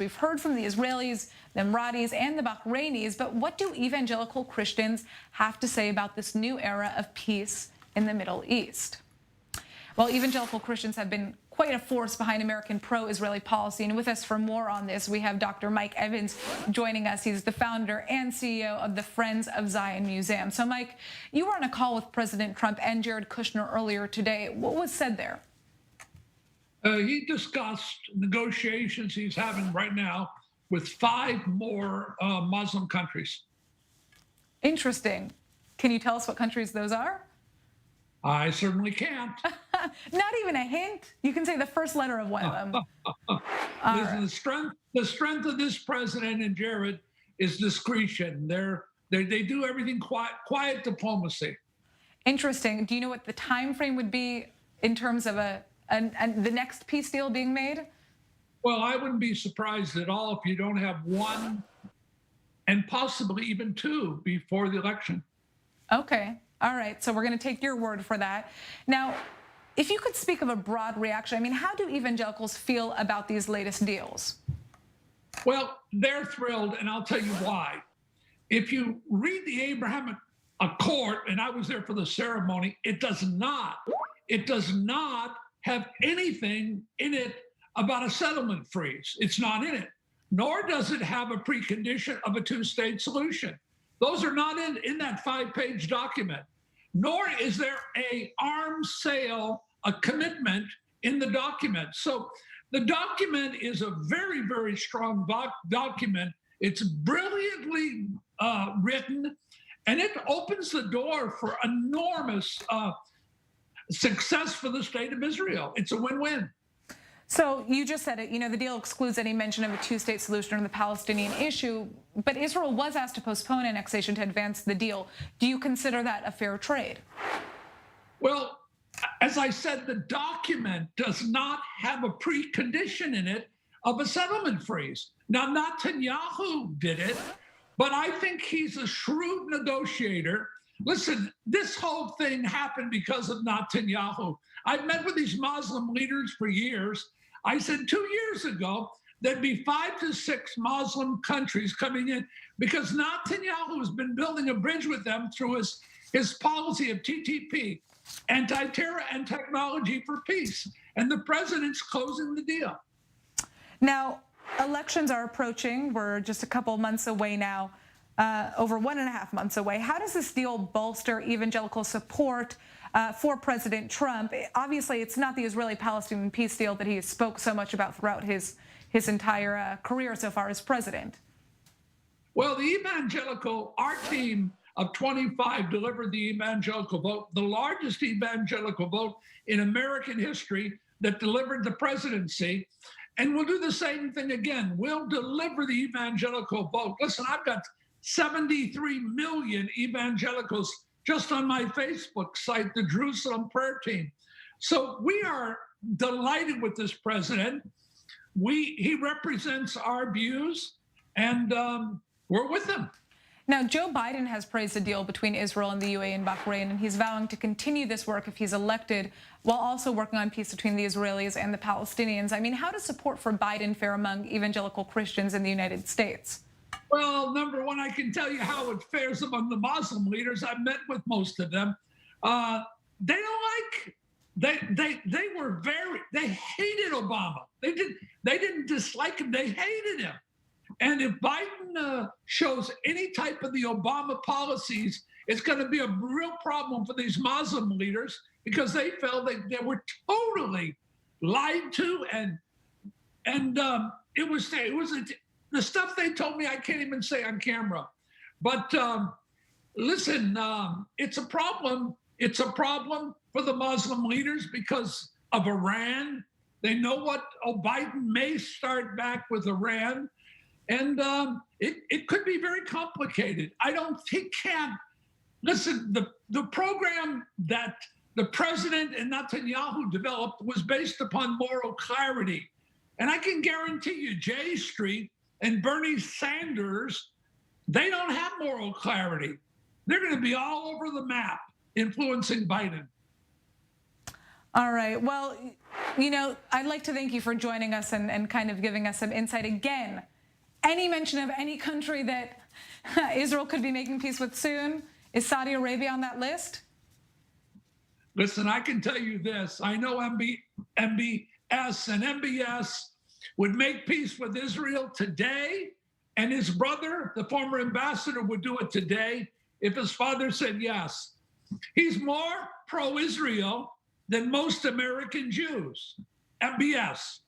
We've heard from the Israelis, the Emiratis, and the Bahrainis, but what do evangelical Christians have to say about this new era of peace in the Middle East? Well, evangelical Christians have been quite a force behind American pro-Israeli policy, and with us for more on this, we have Dr. Mike Evans joining us. He's the founder and CEO of the Friends of Zion Museum. So, Mike, you were on a call with President Trump and Jared Kushner earlier today. What was said there? He discussed negotiations he's having right now with 5 more Muslim countries. Interesting. Can you tell us what countries those are? I certainly can't. Not even a hint? You can say the first letter of one of them. Right. The strength of this president and Jared is discretion. They do everything quiet diplomacy. Interesting. Do you know what the time frame would be in terms of the next peace deal being made? Well, I wouldn't be surprised at all if you don't have 1 and possibly even 2 before the election. Okay. All right. So we're going to take your word for that. Now, if you could speak of a broad reaction, I mean, how do evangelicals feel about these latest deals? Well, they're thrilled, and I'll tell you why. If you read the Abrahamic Accord, and I was there for the ceremony, it does not have anything in it about a settlement freeze. It's not in it. Nor does it have a precondition of a 2-state solution. Those are not in that 5-page document. Nor is there a arms sale, a commitment in the document. So the document is a very, very strong document. It's brilliantly written, and it opens the door for enormous success for the state of Israel. It's a win-win. So you just said it, the deal excludes any mention of a 2-state solution or the Palestinian issue, but Israel was asked to postpone annexation to advance the deal. Do you consider that a fair trade? Well, as I said, the document does not have a precondition in it of a settlement freeze. Now, Netanyahu did it, but I think he's a shrewd negotiator. Listen, this whole thing happened because of Netanyahu. I've met with these Muslim leaders for years. I said 2 years ago, there'd be 5 to 6 Muslim countries coming in because Netanyahu has been building a bridge with them through his policy of TTP, anti-terror and technology for peace. And the president's closing the deal. Now, elections are approaching. We're just a couple months away now. Over 1.5 months away. How does this deal bolster evangelical support for President Trump? Obviously, it's not the Israeli-Palestinian peace deal that he spoke so much about throughout his entire career so far as president. Well, our team of 25 delivered the evangelical vote, the largest evangelical vote in American history that delivered the presidency. And we'll do the same thing again. We'll deliver the evangelical vote. Listen, I've got 73 million evangelicals just on my Facebook site, the Jerusalem Prayer Team. So we are delighted with this president. He represents our views, and we're with him. Now, Joe Biden has praised the deal between Israel and the UAE and Bahrain, and he's vowing to continue this work if he's elected, while also working on peace between the Israelis and the Palestinians. I mean, how does support for Biden fare among evangelical Christians in the United States? Well, number one, I can tell you how it fares among the Muslim leaders. I've met with most of them. They hated Obama. They didn't dislike him. They hated him. And if Biden shows any type of the Obama policies, it's going to be a real problem for these Muslim leaders because they felt that they were totally lied to, and it was the stuff they told me I can't even say on camera. But listen, it's a problem. It's a problem for the Muslim leaders because of Iran. They know what Biden may start back with Iran. And it could be very complicated. He can't. Listen, the program that the president and Netanyahu developed was based upon moral clarity. And I can guarantee you, J Street and Bernie Sanders, they don't have moral clarity. They're going to be all over the map influencing Biden. All right. Well, I'd like to thank you for joining us and kind of giving us some insight. Again, any mention of any country that Israel could be making peace with soon? Is Saudi Arabia on that list? Listen, I can tell you this. I know MBS and MBS would make peace with Israel today, and his brother, the former ambassador, would do it today if his father said yes. He's more pro-Israel than most American Jews. MBS.